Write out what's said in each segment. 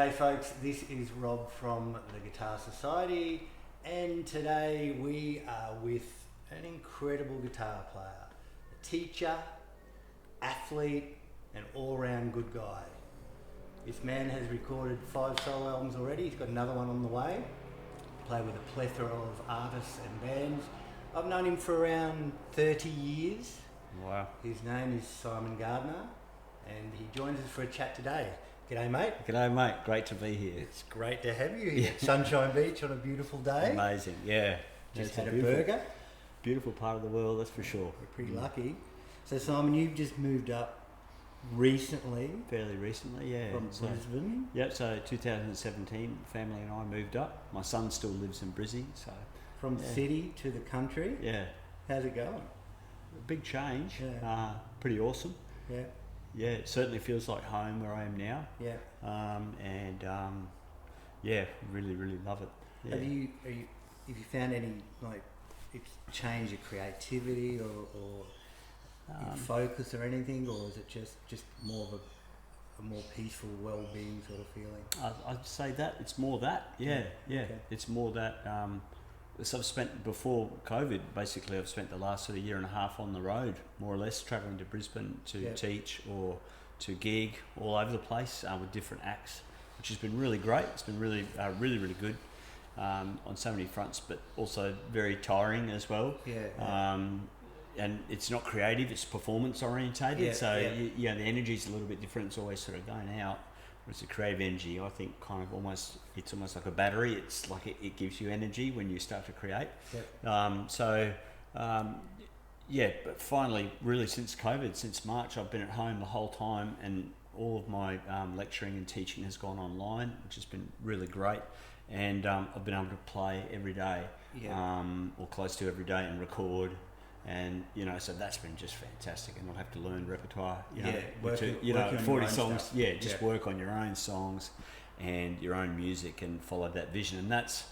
G'day folks, this is Rob from the Guitar Society, and today we are with an incredible guitar player, a teacher, athlete, and all-round good guy. This man has recorded 5 solo albums already. He's got another one on the way. Played with a plethora of artists and bands. I've known him for around 30 years. Wow. His name is Simon Gardner, and he joins us for a chat today. G'day, mate. G'day, mate. Great to be here. It's great to have you here at Sunshine Beach on a beautiful day. Amazing, yeah. Just had a burger. Beautiful part of the world, that's for sure. We're pretty lucky. So, Simon, you've just moved up recently. Fairly recently, yeah. From Brisbane. Yep, so 2017, family and I moved up. My son still lives in Brizzy, so... From the city to the country. Yeah. How's it going? A big change. Yeah. Pretty awesome. Yeah. Yeah, it certainly feels like home where I am now. Yeah. Yeah, really, really love it. Yeah. Have you found any, like, it's changed your creativity or your focus or anything, or is it just more of a more peaceful, well-being sort of feeling? I'd say that it's more that. Yeah. Okay. It's more that. So I've spent, before COVID, basically I've spent the last sort of year and a half on the road, more or less, travelling to Brisbane to teach or to gig all over the place with different acts, which has been really great. It's been really, really good on so many fronts, but also very tiring as well. Yeah. And it's not creative, it's performance orientated. The energy's a little bit different. It's always sort of going out. Whereas the creative energy, I think, it's almost like a battery. It's like it gives you energy when you start to create. Yep. But finally, really since COVID, since March, I've been at home the whole time, and all of my lecturing and teaching has gone online, which has been really great. And I've been able to play every day, or close to every day, and record. And so that's been just fantastic, and not have to learn repertoire. 40 songs. Work on your own songs and your own music, and follow that vision. And that's,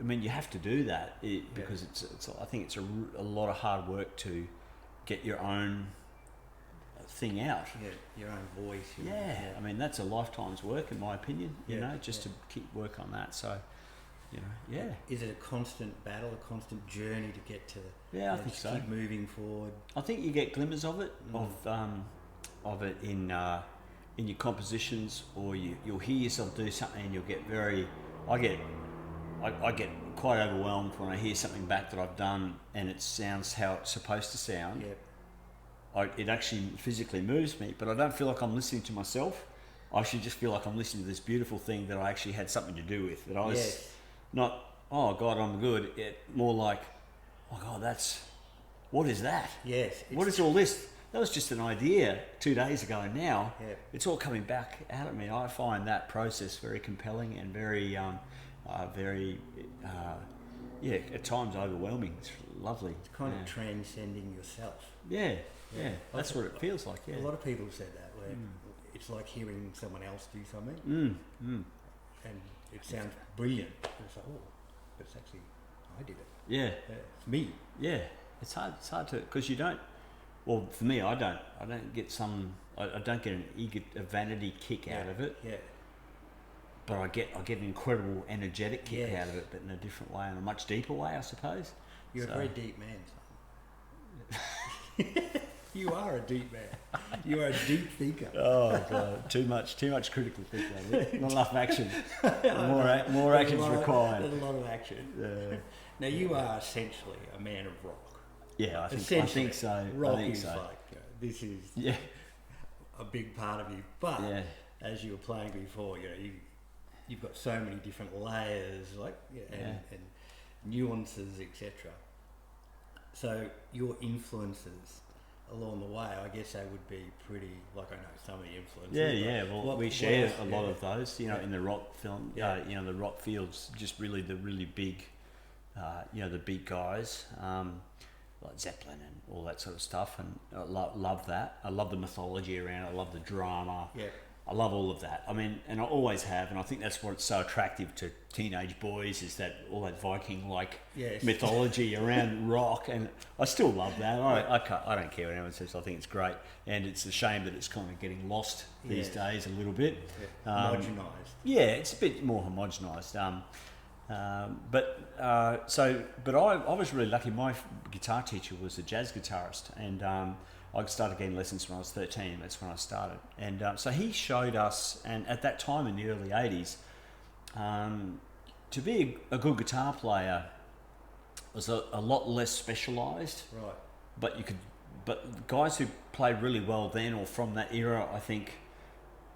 you have to do that because it's. I think it's a lot of hard work to get your own thing out. Yeah, your own voice. That's a lifetime's work, in my opinion. To keep work on that. So. Is it a constant battle, a constant journey to get to? Yeah, I think so. Keep moving forward. I think you get glimmers of it, of it in your compositions, or you'll hear yourself do something, and you'll get I get quite overwhelmed when I hear something back that I've done, and it sounds how it's supposed to sound. Yep. It actually physically moves me, but I don't feel like I'm listening to myself. I should just feel like I'm listening to this beautiful thing that I actually had something to do with. That I was. Not, oh God, I'm good. More like, oh God, what is that? Yes. What is all this? That was just an idea 2 days ago, and now it's all coming back out at me. I find that process very compelling and very, at times overwhelming. It's lovely. It's kind of transcending yourself. Yeah. That's what it feels like. Yeah. A lot of people have said that, where it's like hearing someone else do something. And it sounds brilliant. It's like, but it's actually, I did it. Yeah. It's me. Yeah. It's hard to, because you don't, well, for me, I don't get I don't get a vanity kick out of it. Yeah. But I get an incredible energetic kick out of it, but in a different way, in a much deeper way, I suppose. You're a very deep man, Simon. You are a deep man. You are a deep thinker. Oh God, too much critical thinking. Not enough action. More action is required. There's a lot of action. Yeah. Now you are essentially a man of rock. Yeah, I think so. Rock is like this is a big part of you. But as you were playing before, you've got so many different layers, and nuances, etc. So your influences along the way, I guess they would be pretty, like, I know some of the influences. Well, we share a lot of those, in the rock film, the rock fields, just really the really big, the big guys, like Zeppelin and all that sort of stuff, and I love that. I love the mythology around it. I love the drama. I love all of that. I mean, and I always have, and I think that's what's so attractive to teenage boys is that all that Viking-like mythology around rock, and I still love that. I don't care what anyone says. I think it's great, and it's a shame that it's kind of getting lost these days a little bit. Homogenised. Yeah, it's a bit more homogenised. But I was really lucky. My guitar teacher was a jazz guitarist, and I started getting lessons when I was 13. That's when I started, and so he showed us. And at that time in the early '80s, to be a good guitar player was a lot less specialised. Right. But guys who played really well then or from that era, I think,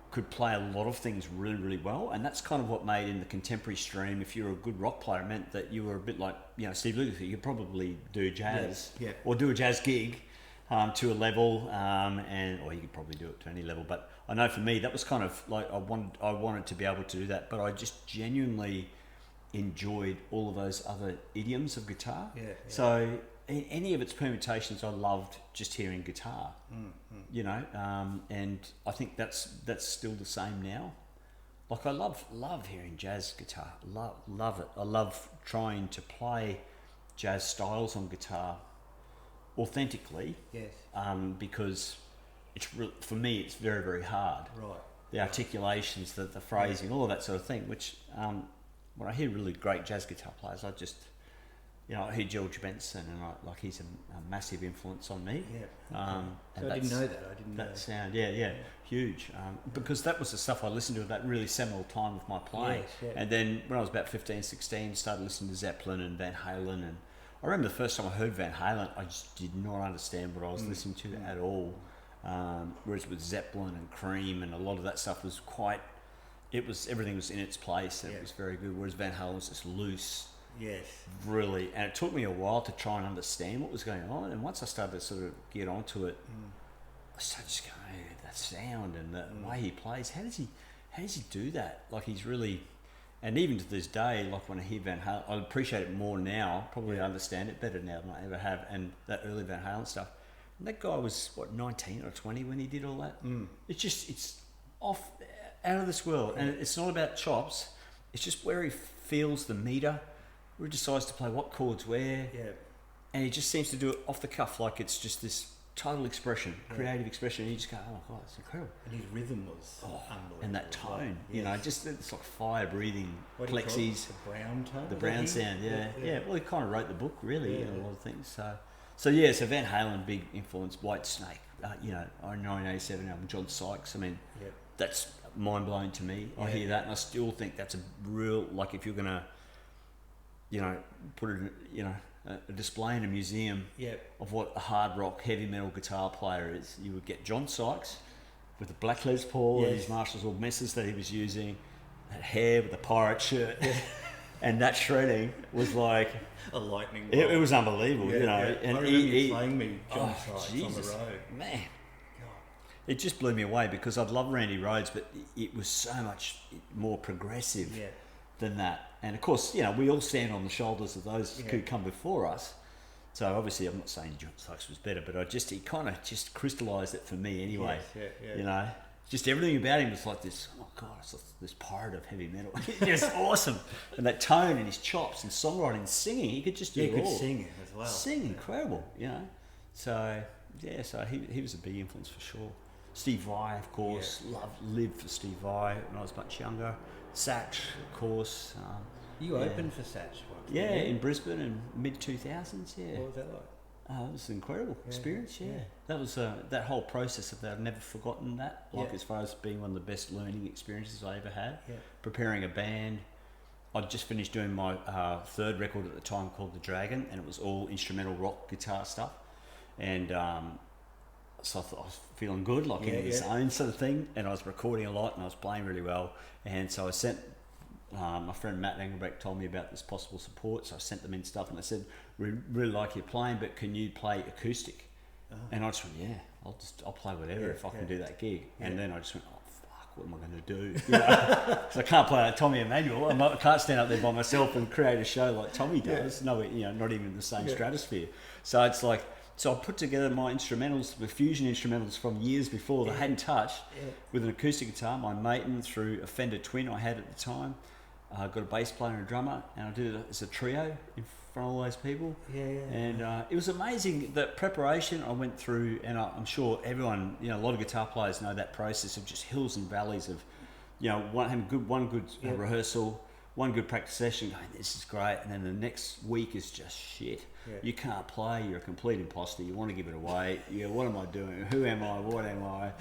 could play a lot of things really, really well, and that's kind of what made in the contemporary stream. If you're a good rock player, it meant that you were a bit like Steve Lukather. You could probably do jazz, or do a jazz gig to a level, or you could probably do it to any level. But I know for me that was kind of like I wanted to be able to do that, but I just genuinely enjoyed all of those other idioms of guitar. So in any of its permutations, I loved just hearing guitar. And I think that's still the same now. Like I love hearing jazz guitar. Love it. I love trying to play jazz styles on guitar authentically. Yes. Because for me it's very, very hard. Right. The articulations, the phrasing, all of that sort of thing. Which when I hear really great jazz guitar players, I just I hear George Benson, and he's a massive influence on me. So I didn't know that. I didn't know that sound. Yeah, huge. Because that was the stuff I listened to at that really seminal time of my playing. And then when I was about 15, 16, started listening to Zeppelin and Van Halen. And I remember the first time I heard Van Halen, I just did not understand what I was listening to at all. Whereas with Zeppelin and Cream and a lot of that stuff was everything was in its place. And it was very good. Whereas Van Halen was just loose. Yes. Really, and it took me a while to try and understand what was going on. And once I started to sort of get onto it, I started just going, that sound and the way he plays. How does he do that? Like he's really, and even to this day, like when I hear Van Halen, I appreciate it more now. Probably understand it better now than I ever have. And that early Van Halen stuff. And that guy was 19 or 20 when he did all that. It's off out of this world, and it's not about chops. It's just where he feels the meter. Where he decides to play what chords where, and he just seems to do it off the cuff, like it's just this total expression, creative expression, and you just go, oh god, it's incredible. And his rhythm was unbelievable. And that tone, just it's like fire breathing, what plexis. The brown tone? The brown sound, yeah. Well, he kind of wrote the book, really, and a lot of things. So Van Halen, big influence, White Snake, our 1987 album, John Sykes, I mean, that's mind-blowing to me. I hear that, and I still think that's a real, like if you're going to, put it, a display in a museum of what a hard rock, heavy metal guitar player is. You would get John Sykes with the black Les Paul and his Marshall's old messes that he was using, that hair with the pirate shirt, and that shredding was like a lightning. It was unbelievable, And I remember you playing me John Sykes on the road. Man. It just blew me away because I'd love Randy Rhoads, but it was so much more progressive than that. And of course, we all stand on the shoulders of those who come before us. So obviously, I'm not saying John Sykes was better, but he kind of just crystallised it for me anyway. Just everything about him was like this. Oh God, it's like this pirate of heavy metal. It's awesome, and that tone and his chops and songwriting and singing, he could just do it all. He could sing as well. Sing incredible, So he was a big influence for sure. Steve Vai, of course, lived for Steve Vai when I was much younger. Satch, of course. You opened for Satch once? In Brisbane in mid-2000s, What was that like? It was an incredible experience, That was that whole process of that. I've never forgotten that. As far as being one of the best learning experiences I ever had. Preparing a band. I'd just finished doing my third record at the time called The Dragon, and it was all instrumental rock guitar stuff. And so I thought I was feeling good, like in the zone sort of thing, and I was recording a lot and I was playing really well. And so I sent my friend Matt Engelbrecht told me about this possible support, so I sent them in stuff and I said, we really like your playing, but can you play acoustic? And I just went, I'll play whatever if I can do that gig. And then I just went, oh fuck, what am I going to do? Because I can't play like Tommy Emmanuel. I can't stand up there by myself and create a show like Tommy does. No, not even in the same stratosphere. So it's like, So I put together my instrumentals, the fusion instrumentals from years before that I hadn't touched, with an acoustic guitar, my Maiden through a Fender Twin I had at the time. I got a bass player and a drummer, and I did it as a trio in front of all those people. And it was amazing, the preparation I went through, and I'm sure everyone, a lot of guitar players know that process of just hills and valleys of, one good rehearsal, one good practice session, going, this is great, and then the next week is just shit. You can't play, you're a complete imposter, you want to give it away, what am I doing, who am I, what am I,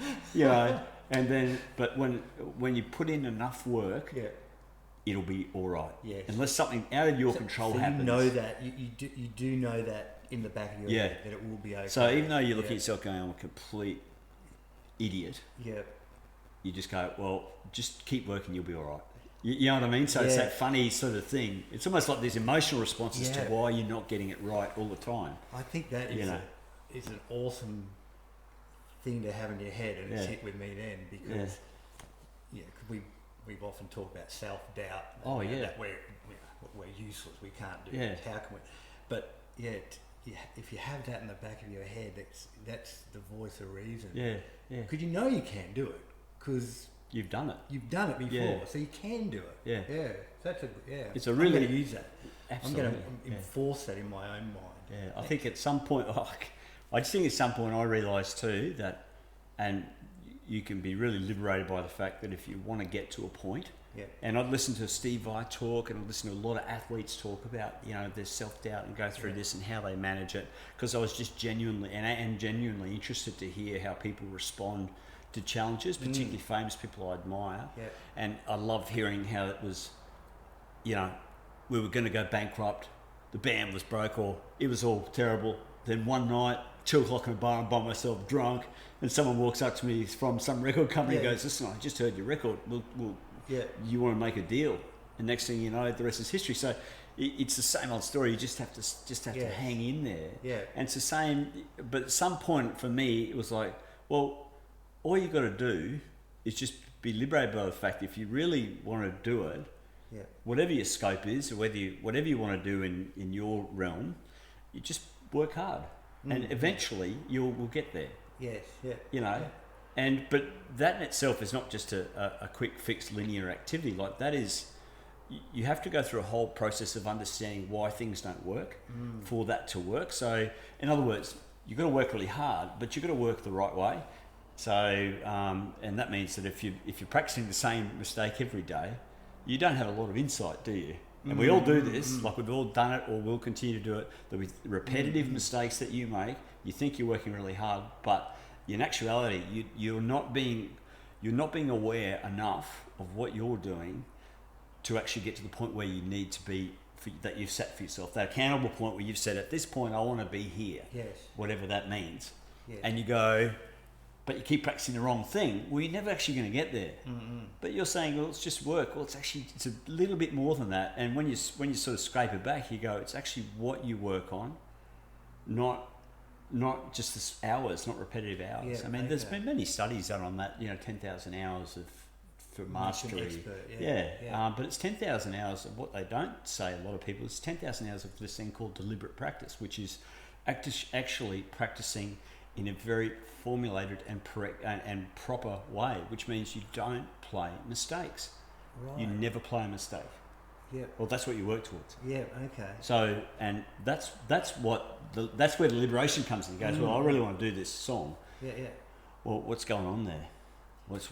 and then, but when you put in enough work, it'll be all right. Yes. Unless something out of your control happens. You know that. You do know that in the back of your head that it will be okay. So even though you look at yourself going, I'm a complete idiot, you just go, well, just keep working, you'll be all right. You know what I mean? So it's that funny sort of thing. It's almost like these emotional responses to why you're not getting it right all the time. I think that is an awesome thing to have in your head, and it's hit with me then because we've often talked about self-doubt. That we're useless. We can't do it. How can we? But if you have that in the back of your head, that's the voice of reason. Because you know you can do it because you've done it. You've done it before, so you can do it. It's a really. I'm going to use that. Absolutely. I'm going to enforce that in my own mind. I think at some point, I just think at some point I realised too that, and you can be really liberated by the fact that if you want to get to a point, and I'd listen to Steve Vai talk, and I'd listen to a lot of athletes talk about their self-doubt and go through this and how they manage it, because I was just genuinely interested to hear how people respond to challenges, particularly famous people I admire, and I loved hearing how it was, we were going to go bankrupt, the band was broke, or it was all terrible. Then one night, 2 o'clock in a bar, I'm by myself, drunk, and someone walks up to me from some record company and goes, listen, I just heard your record, you want to make a deal? And next thing you know, the rest is history. So it's the same old story. You just have to hang in there. And it's the same, but at some point for me, it was like, well, all you got to do is just be liberated by the fact if you really want to do it, whatever your scope is, or whatever you want to do in your realm, you just work hard, and eventually we'll get there. But that in itself is not just a quick fixed linear activity. Like that is, you have to go through a whole process of understanding why things don't work for that to work. So in other words, you've got to work really hard, but you've got to work the right way. So and that means that if you're practicing the same mistake every day, you don't have a lot of insight, do you? And we all do this, like we've all done it, or will continue to do it. The repetitive mistakes that you make, you think you're working really hard, but in actuality, you're not being aware enough of what you're doing to actually get to the point where you need to be, that you've set for yourself. That accountable point where you've said, at this point, I want to be here, whatever that means. And you go, but you keep practicing the wrong thing. Well, you're never actually going to get there. But you're saying, well, it's just work. Well, it's a little bit more than that. And when you sort of scrape it back, you go, it's actually what you work on, not just the hours, not repetitive hours. I mean, there's been many studies done on that. 10,000 hours for mastery. Expert, but it's 10,000 hours of what they don't say. A lot of people, it's 10,000 hours of this thing called deliberate practice, which is actually practicing in a very formulated and proper way, which means you don't play mistakes. You never play a mistake. Well, that's what you work towards. So, and that's where the liberation comes in. It goes, well, I really want to do this song. Well, what's going on there? Let's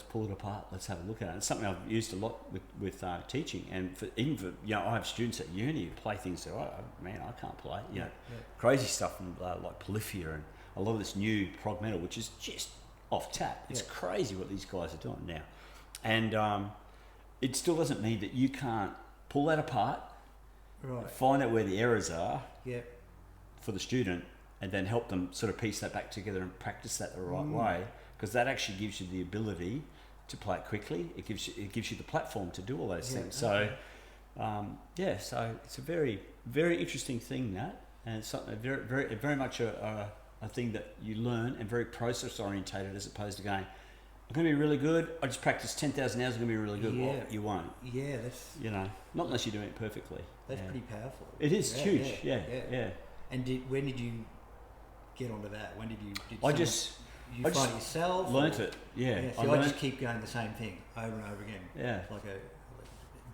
pull it apart. Let's have a look at it. It's something I've used a lot with teaching, and even for I have students at uni who play things that I can't play. Crazy stuff from like Polyphia and a lot of this new prog metal, which is just off tap. It's crazy what these guys are doing now, and it still doesn't mean that you can't pull that apart, find out where the errors are for the student, and then help them sort of piece that back together and practice that the right way, because that actually gives you the ability to play it quickly. It gives you the platform to do all those things. So so it's a very, very interesting thing, that, and it's something very, very, very much a thing that you learn, and very process orientated, as opposed to going, I'm going to be really good, I just practice 10,000 hours, I'm going to be really good. Well, you won't. That's... not unless you're doing it perfectly. That's pretty powerful. It is huge, yeah. And when did you get onto that? When did you? I just find it yourself? learnt it. Yeah. Yeah. See, I just keep going the same thing over and over again. Yeah. Like a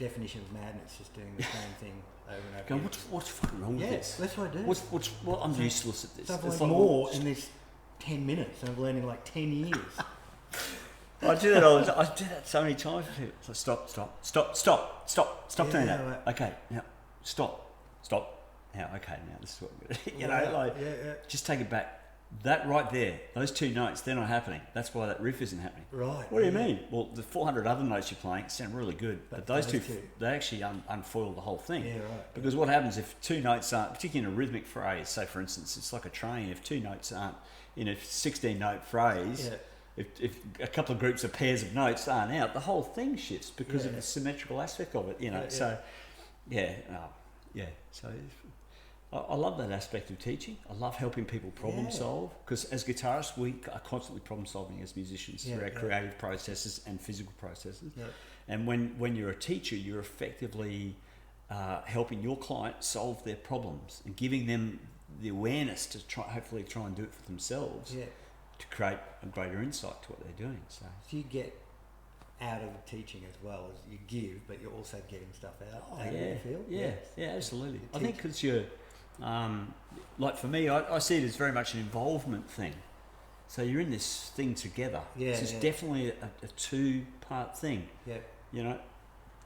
definition of madness, just doing the same thing over and over Go, again. what's fucking wrong with this? That's what I do. What I'm useless at this. So I've It's learned like, more in this 10 minutes than I've learned in like 10 years. I do that all the time. I do that so many times. So stop doing that. Right. Okay, now stop. Now, okay, now this is what we're gonna, just take it back. That right there, those two notes, they're not happening. That's why that riff isn't happening. Right. What do you mean? Well, the 400 other notes you're playing sound really good, but those two, they actually unfoil the whole thing. Yeah, right. Because what happens if two notes aren't, particularly in a rhythmic phrase, say for instance, it's like a train, if two notes aren't in a 16-note phrase, if a couple of groups of pairs of notes aren't out, the whole thing shifts because of the symmetrical aspect of it, So, so I love that aspect of teaching. I love helping people problem solve, because as guitarists we are constantly problem solving as musicians through our creative processes and physical processes. And when you're a teacher, you're effectively helping your client solve their problems and giving them the awareness to hopefully try and do it for themselves to create a greater insight to what they're doing. So you get out of teaching as well as you give, but you're also getting stuff out of the field. Yeah, absolutely. I think because you're like for me, I see it as very much an involvement thing. So you're in this thing together. It's definitely a two-part thing.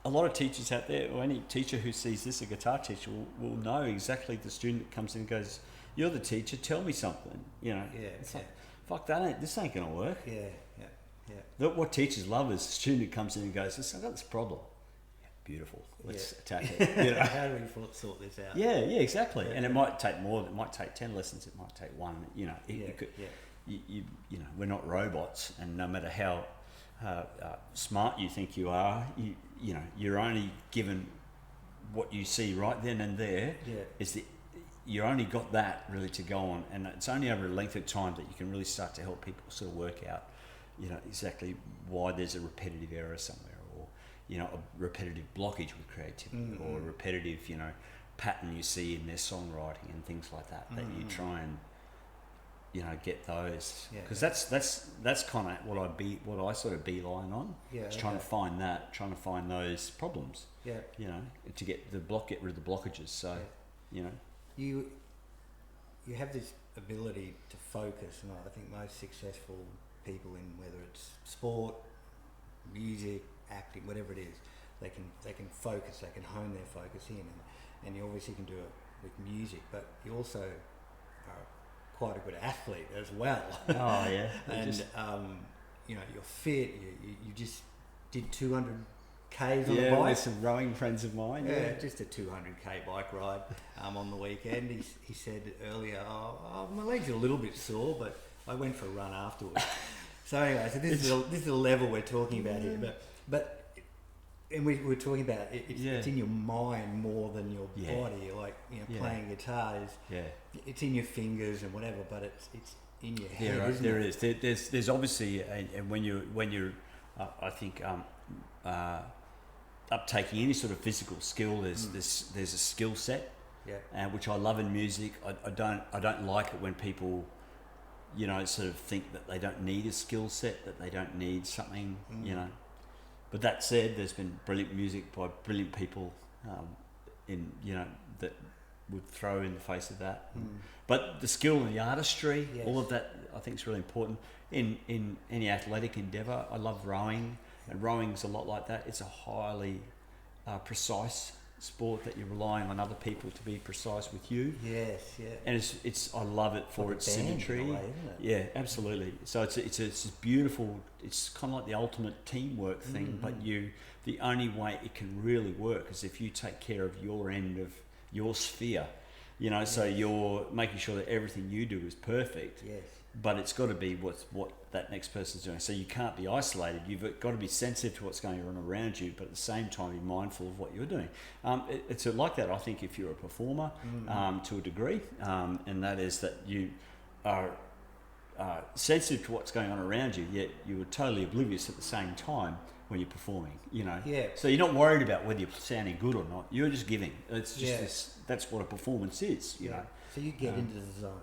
A lot of teachers out there, or any teacher who sees this, a guitar teacher, will know exactly the student that comes in and goes, "You're the teacher, tell me something." It's like, fuck that, this ain't gonna work. What teachers love is the student who comes in and goes, "Listen, I've got this problem." Beautiful. Let's attack it. How do we sort this out? Yeah, exactly. And it might take more. It might take 10 lessons. It might take one. We're not robots, and no matter how smart you think you are, you're only given what you see right then and there. You only got that really to go on, and it's only over a length of time that you can really start to help people sort of work out, exactly why there's a repetitive error somewhere, or a repetitive blockage with creativity, or a repetitive pattern you see in their songwriting and things like that. That you try and get those, because that's kind of what I sort of beeline on. Trying to find those problems. To get rid of the blockages. So you have this ability to focus, and I think most successful people, in whether it's sport, music, acting, whatever it is, they can focus, they can hone their focus in, and you obviously can do it with music, but you also are quite a good athlete as well. And you're fit. You just did 200 Ks on the bike. With some rowing friends of mine. Just a 200k bike ride on the weekend. He said earlier, my legs are a little bit sore, but I went for a run afterwards. So anyway, this is the level we're talking about here. But and we're talking about it's in your mind more than your body. Like playing guitar it's in your fingers and whatever, but it's in your head. Isn't there it? is. There's obviously, and when you're I think uptaking any sort of physical skill, there's a skill set, which I love in music. I don't like it when people sort of think that they don't need a skill set, that they don't need something, But that said, there's been brilliant music by brilliant people, that would throw in the face of that. But the skill and the artistry, all of that, I think is really important in any athletic endeavour. I love rowing, and rowing's a lot like that. It's a highly precise sport that you're relying on other people to be precise with you. And it's I love it for its symmetry. Way, isn't it? Yeah, absolutely. So it's beautiful. It's kind of like the ultimate teamwork thing. But the only way it can really work is if you take care of your end of your sphere. So you're making sure that everything you do is perfect. But it's got to be what that next person's doing. So you can't be isolated. You've got to be sensitive to what's going on around you, but at the same time be mindful of what you're doing. It's like that, I think, if you're a performer to a degree, and that is that you are sensitive to what's going on around you, yet you are totally oblivious at the same time when you're performing. So you're not worried about whether you're sounding good or not. You're just giving. It's just that's what a performance is. So you get into the zone.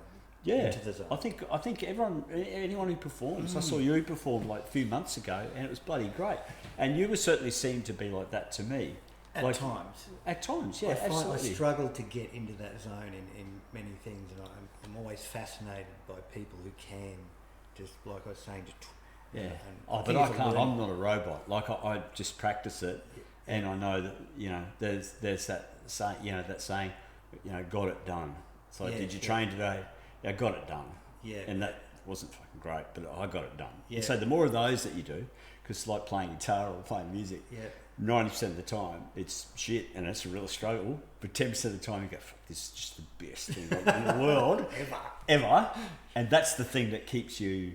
into the zone. I think anyone who performs, I saw you perform like a few months ago, and it was bloody great. And you were certainly seemed to be like that to me. At times. At times, yeah, I find absolutely. I struggle to get into that zone in many things, and I'm always fascinated by people who can, just like I was saying, Yeah. And But I can't. I'm not a robot. Like I just practice it, Yeah. and I know that there's that saying, got it done. So did you train today? Yeah, got it done. Yeah. And that wasn't fucking great, but I got it done. Yeah. And so the more of those that you do, because like playing guitar or playing music, 90% of the time it's shit and it's a real struggle. But 10% of the time you go, fuck, this is just the best thing in the world ever. And that's the thing that keeps you.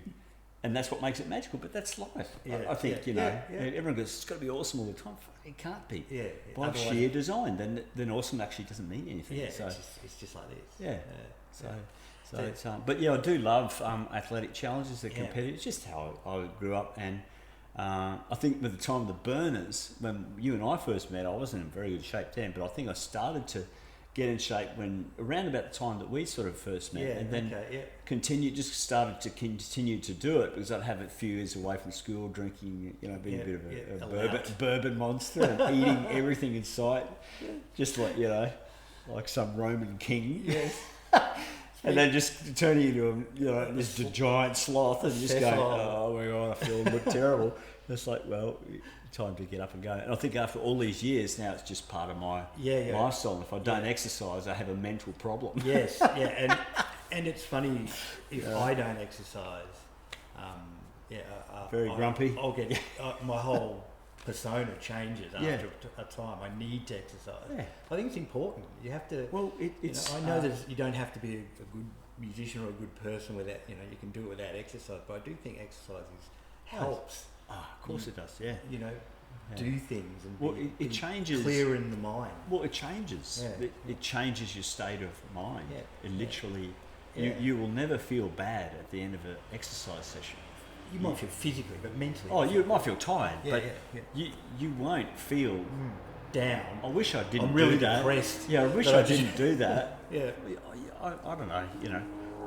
And that's what makes it magical, but that's life. Yeah, I think, everyone goes, it's got to be awesome all the time. It can't be. Yeah. By sheer design, then awesome actually doesn't mean anything. Yeah, so, it's just like this. Yeah. So it's, but yeah, I do love athletic challenges, the competitive. It's just how I grew up. And I think by the time of the Burners, when you and I first met, I wasn't in very good shape then, but I think I started to get in shape when around about the time that we sort of first met, and then started to continue to do it because I'd have a few years away from school, drinking, being a bit of a bourbon monster and eating everything in sight, just like like some Roman king. Yes. And then just turning into this giant sloth and just going, oh my God, I feel a bit terrible. It's like, well, time to get up and go. And I think after all these years now, it's just part of my lifestyle. And if I don't exercise, I have a mental problem. Yes, and it's funny if I don't exercise. Very grumpy. I'll get my whole persona changes after a time. I need to exercise. Yeah. I think it's important. You have to. Well, it's. I know that you don't have to be a good musician or a good person without. You can do it without exercise. But I do think exercise helps. Of course it does. Yeah. Do things and it changes. Clear in the mind. Well, it changes. Yeah. It changes your state of mind. Yeah. It literally. You will never feel bad at the end of an exercise session. You might feel physically, but mentally. Oh, you might feel tired, but you won't feel down. I wish I didn't. I'm really do that. depressed. Yeah, I wish I didn't do that. Yeah. I don't know.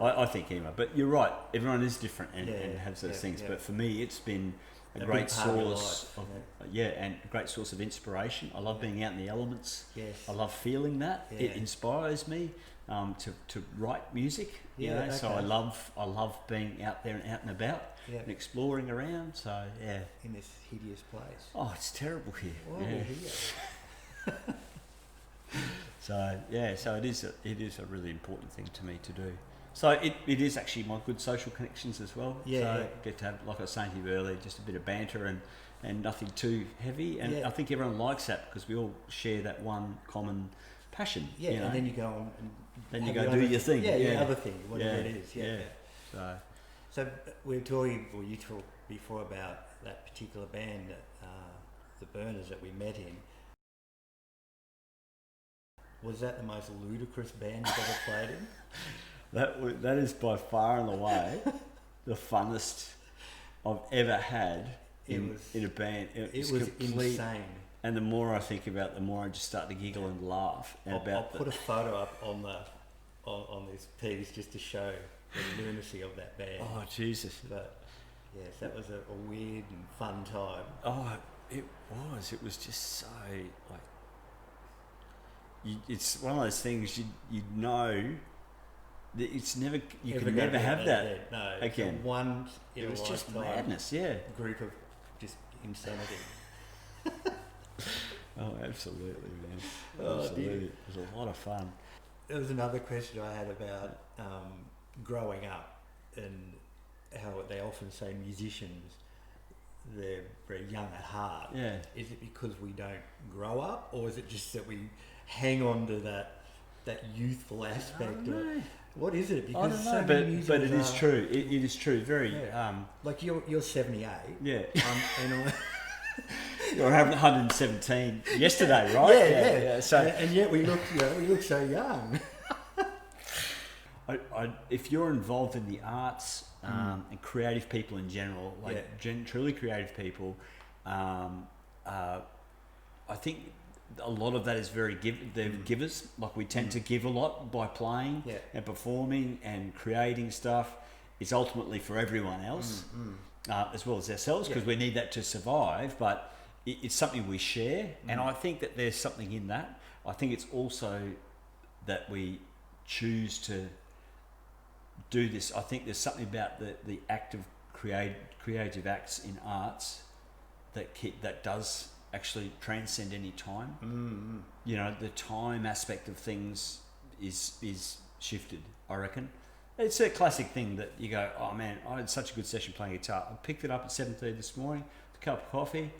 I think anyway. But you're right. Everyone is different and has those things. Yeah. But for me, it's been a great source of and a great source of inspiration. I love being out in the elements. Yes. I love feeling that. Yeah. It inspires me to write music. So I love being out there and out and about and exploring around. So in this hideous place. Oh, it's terrible here. Well, So it is a really important thing to me to do. So it is actually my good social connections as well. I get to have, like I was saying to you earlier, just a bit of banter and nothing too heavy. And I think everyone likes that because we all share that one common passion. Yeah, and then you go on and then you go do your thing. Other thing, whatever it is. So we were talking, or you talked before about that particular band, the Burners that we met in. Was that the most ludicrous band you've ever played in? That is by far and away the funnest I've ever had in a band. It was insane. And the more I think about it, the more I just start to giggle and laugh. I'll put a photo up on this piece just to show the lunacy of that band. Oh, Jesus. But yes, that was a weird and fun time. Oh, it was. It was just so like. It's one of those things you know. That it's never you can never have that again. It was just madness. Group of just insanity. Oh, absolutely, man. Absolutely. It was a lot of fun. There was another question I had about growing up and how they often say musicians, they're very young at heart. Yeah. Is it because we don't grow up, or is it just that we hang on to that youthful aspect? What is it? Because I don't know, but it is true. It is true. Very. Like you're 78. Yeah. And you're having 117 yesterday, right? Yeah. So and yet we look so young. If you're involved in the arts and creative people in general, truly creative people, I think a lot of that is they're givers. Like we tend to give a lot by playing and performing and creating stuff. It's ultimately for everyone else, as well as ourselves, because we need that to survive. But it's something we share, and I think that there's something in that. I think it's also that we choose to do this. I think there's something about the act of creative acts in arts that does actually transcend any time. You know, the time aspect of things is shifted, I reckon. It's a classic thing that you go, oh man, I had such a good session playing guitar. I picked it up at 7:30 this morning, a cup of coffee.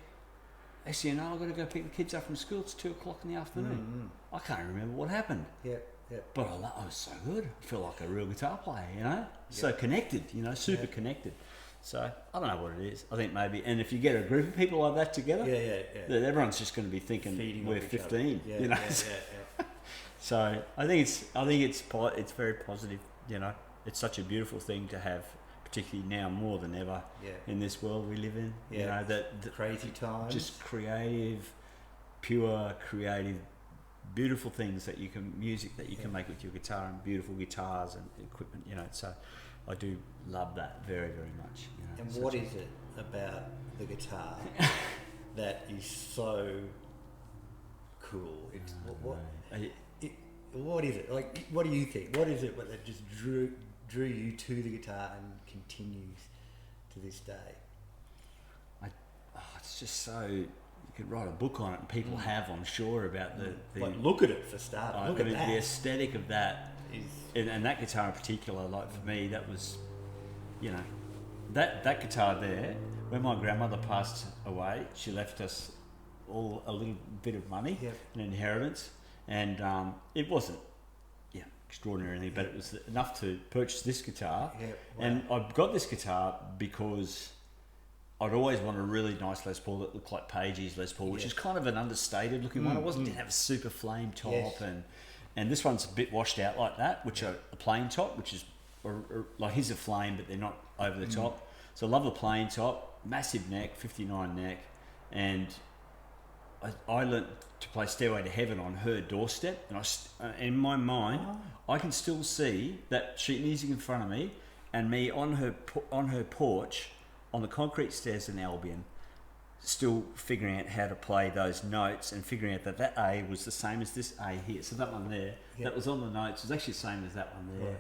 Actually, you know, I've got to go pick the kids up from school. It's 2:00 in the afternoon. I can't remember what happened. But I was so good. I feel like a real guitar player, you know? So connected, you know, super connected. So I don't know what it is. I think maybe, and if you get a group of people like that together, then everyone's just going to be thinking we're 15, you know. So I think it's very positive, you know. It's such a beautiful thing to have, particularly now more than ever in this world we live in. You know, that crazy times. Just creative, pure, creative, beautiful things that you can make with your guitar, and beautiful guitars and equipment. You know, so I do love that very, very much. You know, and what is it about the guitar that is so cool? It's what is it? Like, what do you think? What is it that just drew you to the guitar and continues to this day? It's just so, you could write a book on it, and people have, I'm sure, about the like, look at it for starters. Look at that. The aesthetic of that and that guitar in particular. Like for me, that was, you know, that guitar there. When my grandmother passed away, she left us all a little bit of money, an inheritance, and it wasn't extraordinary, but it was enough to purchase this guitar. And I got this guitar because I'd always wanted a really nice Les Paul that looked like Pagey's Les Paul, which is kind of an understated looking one. It didn't have a super flame top, and this one's a bit washed out like that, which are a plain top, which is like here's a flame, but they're not over the top. So I love the plain top, massive neck, 59 neck, and I learnt to play Stairway to Heaven on her doorstep, and in my mind, I can still see that sheet music in front of me, and me on her porch, on the concrete stairs in Albion, still figuring out how to play those notes and figuring out that A was the same as this A here. So that one there, that was on the notes, was actually the same as that one there.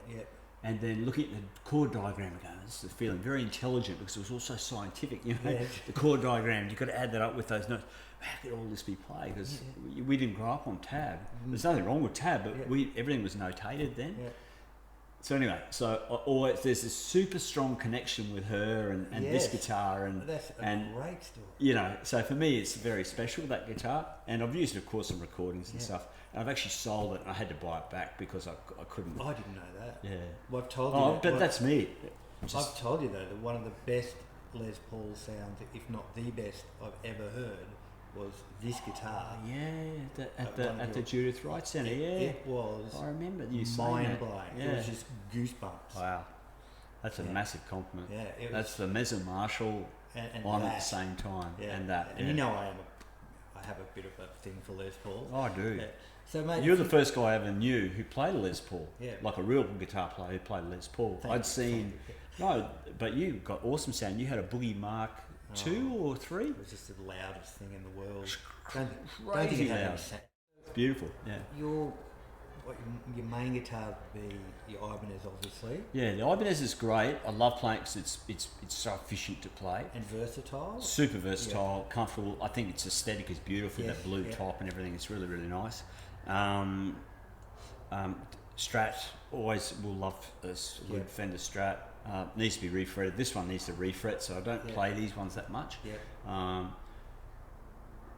And then looking at the chord diagram again, it's feeling very intelligent because it was also scientific, you know. The chord diagram, you've got to add that up with those notes. How could all this be played? Because we didn't grow up on tab. There's nothing wrong with tab, but everything was notated then. So anyway, there's this super strong connection with her and this guitar, and that's a great story. You know, so for me it's very special, that guitar, and I've used it, of course, in recordings and stuff. And I've actually sold it, and I had to buy it back because I couldn't. I didn't know that. Yeah. Well, I've told you. But that's me. I've told you though that one of the best Les Paul sounds, if not the best I've ever heard, was this guitar. At the Judith Wright Centre. It was. I remember you saying mind blowing. It was just goosebumps. Wow, that's a massive compliment. Yeah, that's the Mezzo Marshall and on that. at the same time, and that. And you know, I have a bit of a thing for Les Paul. Oh, I do. So, mate, you're the first guy I ever knew who played a Les Paul. Like a real guitar player who played a Les Paul. I'd seen. No, but you got awesome sound. You had a Boogie Mark 2 or 3. It was just the loudest thing in the world. Don't think it had any sound. It's beautiful. Yeah. Your main guitar would be your Ibanez, obviously. Yeah, the Ibanez is great. I love playing it because it's so efficient to play. And versatile. Super versatile, comfortable. I think its aesthetic is beautiful. That blue top and everything. It's really, really nice. Strat, always will love a good Fender Strat. Needs to be refretted. This one needs to refret, so I don't play these ones that much.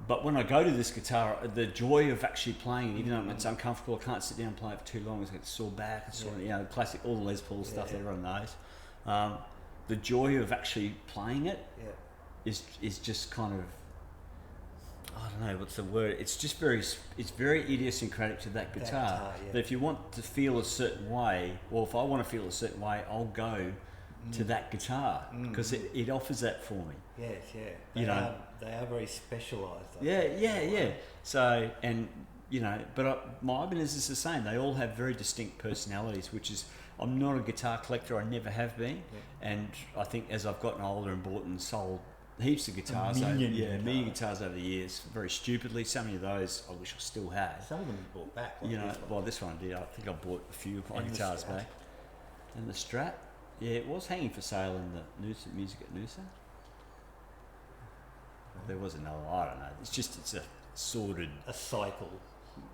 But when I go to this guitar, the joy of actually playing, even though it's uncomfortable, I can't sit down and play it for too long. It's got sore back, it's sort of, you know, classic, all the Les Paul stuff that everyone knows. The joy of actually playing it is just kind of, I don't know what's the word. It's just it's very idiosyncratic to that guitar. But if you want to feel a certain way, or if I want to feel a certain way, I'll go to that guitar because it offers that for me. Yes, yeah. They are very specialised. Yeah. So, and but my Ibanez is the same. They all have very distinct personalities, which is, I'm not a guitar collector. I never have been, and I think as I've gotten older and bought and sold heaps of guitars, million guitars over the years, very stupidly. Some of those I wish I still had. Some of them you bought back. Like this one I did. I think I bought a few of my guitars back. And the Strat, it was hanging for sale in the Noosa Music at Noosa. There was another. I don't know. It's a sordid, a cycle,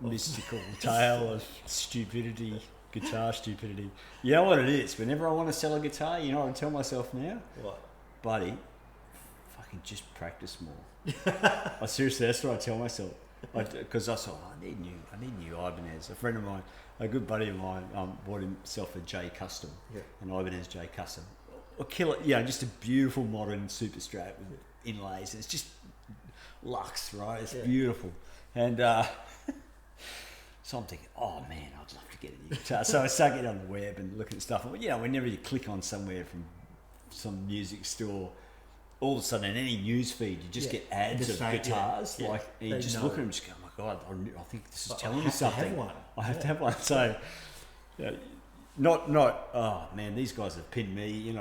mystical tale of stupidity. Guitar stupidity. You know what it is? Whenever I want to sell a guitar, you know what I tell myself now? What? Buddy, fucking just practice more. Seriously, that's what I tell myself. Because I thought, I need new Ibanez. A friend of mine, a good buddy of mine, bought himself a J Custom, an Ibanez J Custom. A killer, just a beautiful modern Super Strat with inlays. It's just luxe, right? It's beautiful. And so I'm thinking, oh man, I'd love to get a new guitar. So I start getting on the web and looking at stuff. Whenever you click on somewhere from some music store, all of a sudden in any news feed you just get ads of guitars. Like you just look at them and just go, oh my god, I think this is telling me something. I have to have one. So not oh man, these guys have pinned me.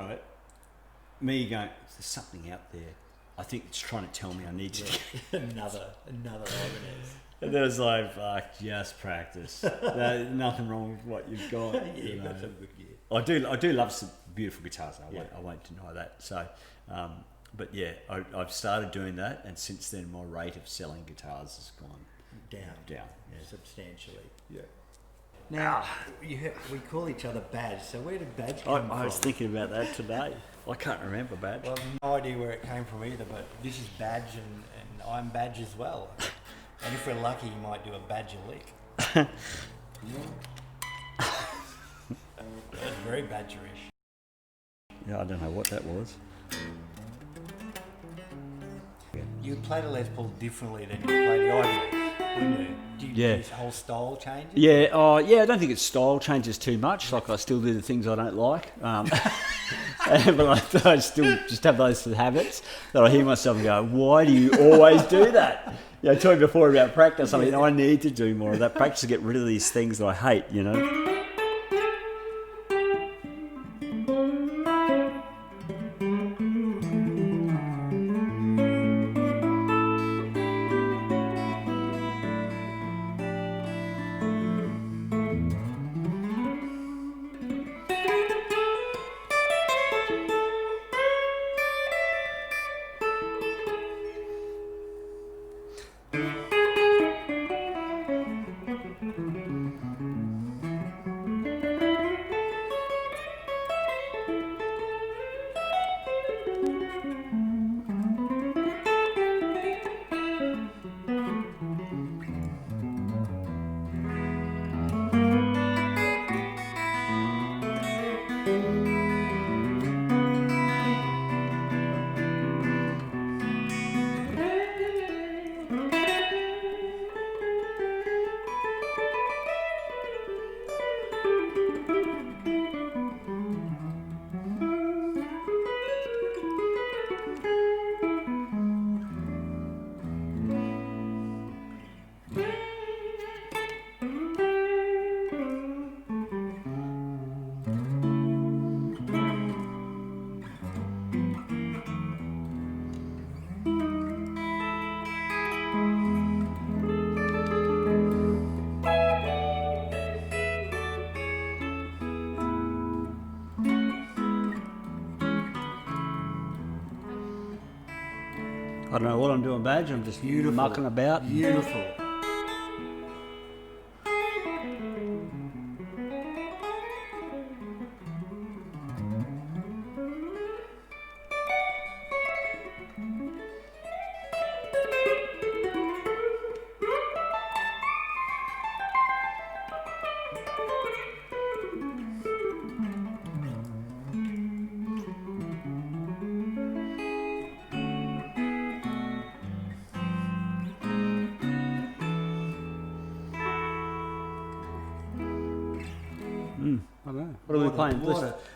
Me going, there's something out there. I think it's trying to tell me I need to get another Ibanez. And there was like, fuck, just practice. Nothing wrong with what you've got. That's a good gear. I do love some beautiful guitars. I won't deny that. So, but I've started doing that, and since then my rate of selling guitars has gone down substantially. Yeah. Now we call each other Badge. So where did Badge come from? I was thinking about that today. I can't remember Badge. Well, I've no idea where it came from either. But this is Badge, and I'm Badge as well. And if we're lucky, you might do a badger lick. That's very badgerish. Yeah, I don't know what that was. You play the Les Paul differently than you play the Ibanez, wouldn't you? Do this whole style changes? Yeah, I don't think its style changes too much. Like, I still do the things I don't like. But I still just have those habits that I hear myself go, why do you always do that? I told you before about practice. I mean, I need to do more of that practice to get rid of these things that I hate, I don't know what I'm doing, Badge. I'm just mucking about. Beautiful. I don't know. What are we playing?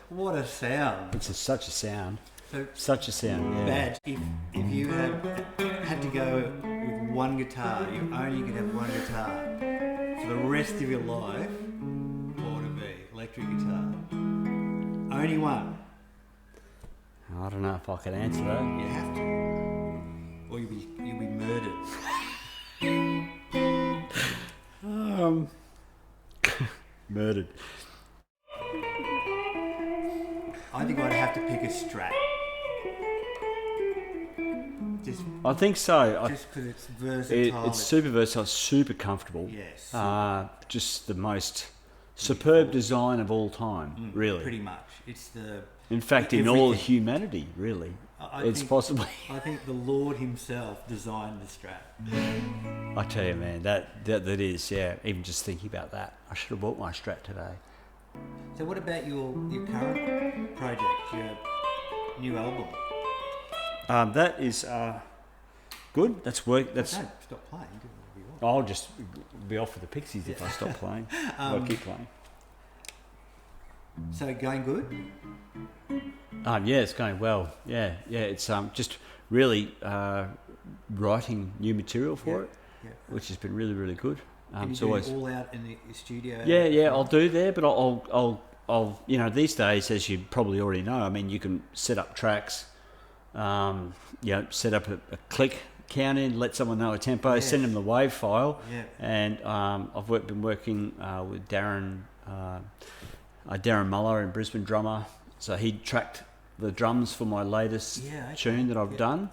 What a sound! It's such a sound. So, Such a sound, yeah. Badge, if you had to go with one guitar, you only could have one guitar for the rest of your life, what would it be? Electric guitar. Only one. I don't know if I could answer that. You have to, or you'll be murdered. Murdered. I think I'd have to pick a Strat. I think so. Just because it's versatile. It's super versatile, super comfortable. Yes. Just the most superb design of all time, really. Pretty much. It's the... In fact, in all humanity, really. I think the Lord himself designed the Strat. I tell you, man, that is, yeah, even just thinking about that. I should have bought my Strat today. So what about your current project, your new album? That is good. That's work. That's. No, stop playing. Do whatever you want. I'll just be off with the Pixies if I stop playing. I'll keep playing. So going good? Yeah, it's going well. Yeah. It's just really writing new material for it, which has been really, really good. It's always all out in the studio. Yeah, I'll do there, but I'll these days, as you probably already know, I mean, you can set up tracks. Set up a click count in, let someone know a tempo, send them the wave file, and I've been working with Darren Muller, in Brisbane drummer. So he tracked the drums for my latest tune that I've done,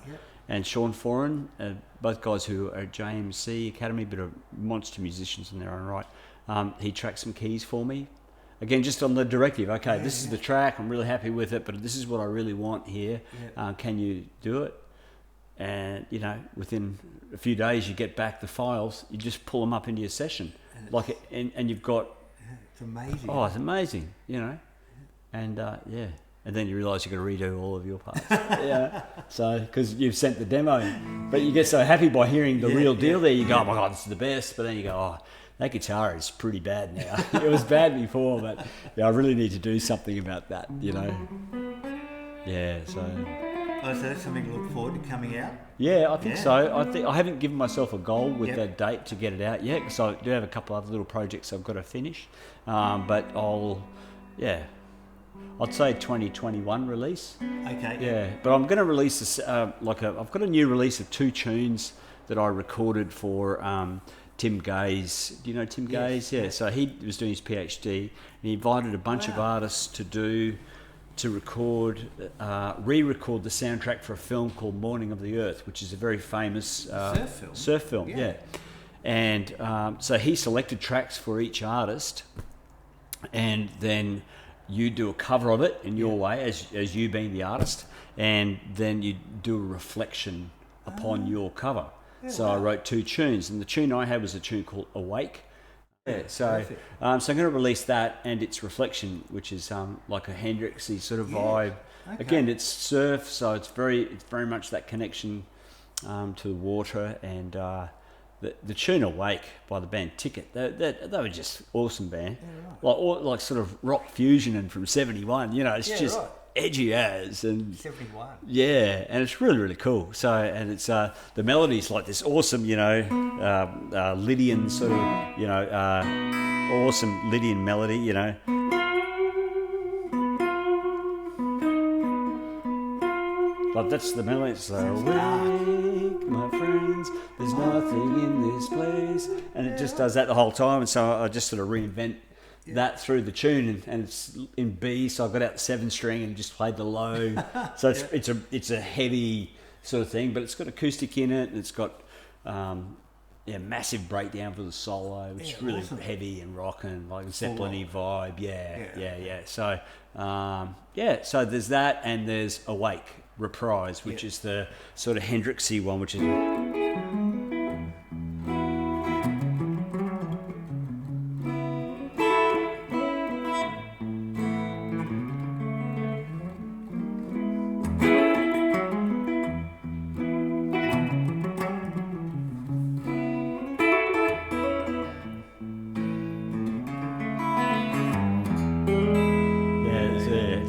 and Sean Foran, both guys who are at JMC Academy, but are monster musicians in their own right. He tracked some keys for me. Again, just on the directive, okay, this is the track, I'm really happy with it, but this is what I really want here. Can you do it? And, within a few days you get back the files, you just pull them up into your session. And you've got... It's amazing. Oh, it's amazing, And, and then you realise you've got to redo all of your parts. So, because you've sent the demo. But you get so happy by hearing the real deal there, you go, oh my God, this is the best. But then you go, oh... That guitar is pretty bad now. It was bad before, but I really need to do something about that, Yeah, so... Oh, so that's something to look forward to coming out? Yeah, I think so. I haven't given myself a goal with that date to get it out yet, because I do have a couple other little projects I've got to finish. But I'd say 2021 release. Okay. Yeah, but I'm going to release this, I've got a new release of 2 tunes that I recorded for... Tim Gaze. Do you know Tim Gaze? Yeah. So he was doing his PhD, and he invited a bunch of artists to record, re-record the soundtrack for a film called Morning of the Earth, which is a very famous surf film. Yeah. And so he selected tracks for each artist, and then you do a cover of it in your way, as you being the artist, and then you do a reflection upon your cover. So I wrote 2 tunes, and the tune I had was a tune called Awake. So I'm going to release that and its reflection, which is like a Hendrixy sort of vibe. Okay. Again, it's surf, so it's very much that connection to the water. And the tune Awake by the band Ticket, they were just awesome band, like sort of rock fusion and from '71. It's just. Right. Edgy as and 71. Yeah, and it's really, really cool. So, and it's the melody's like this awesome, Lydian sort of, awesome Lydian melody, Like that's the melody. It's awake, my friends. There's nothing in this place, and it just does that the whole time. And so I just sort of reinvent. That through the tune, and it's in B, so I got out the 7 string and just played the low. So it's a heavy sort of thing, but it's got acoustic in it, and it's got massive breakdown for the solo, which is really heavy and rocking, like a Zeppelin-y vibe. Yeah. So so there's that, and there's Awake Reprise, which is the sort of Hendrixy one, which is.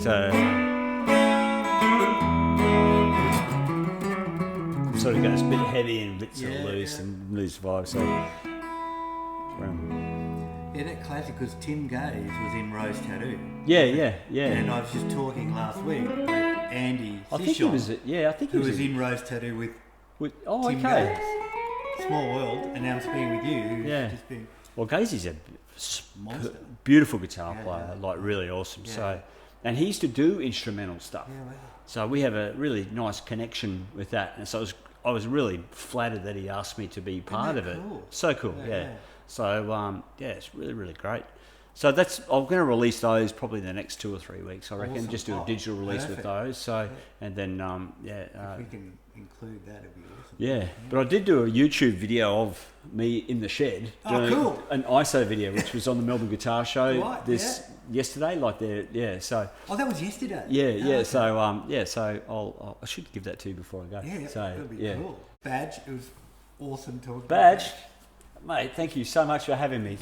So sort of goes a bit heavy and a bit sort of loose and loose vibe. So yeah, that classic because Tim Gaze was in Rose Tattoo. Yeah. And I was just talking last week with Andy I think he was. Yeah, I think he who was in Rose Tattoo with Tim okay. Gaze. Small world, and now I'm speaking with you. Who's just been Well, Gazy's a monster. beautiful guitar player, like really awesome. Yeah. So, and he used to do instrumental stuff. Yeah, wow. So we have a really nice connection with that, and so I was really flattered that he asked me to be part of it. Cool? So cool, yeah. So it's really, really great. So I'm going to release those probably the next 2 or 3 weeks, I reckon. Awesome. Just do a digital release with those. So and then if we can include that, it'd be awesome. yeah. But I did do a YouTube video of me in the shed doing cool. an ISO video, which was on the Melbourne Guitar Show Right, yesterday. Like so. Oh, that was yesterday. Yeah. Okay. So I should give that to you before I go. Yeah, So that'd be cool. Badge, it was awesome talking. Badge, mate. Thank you so much for having me.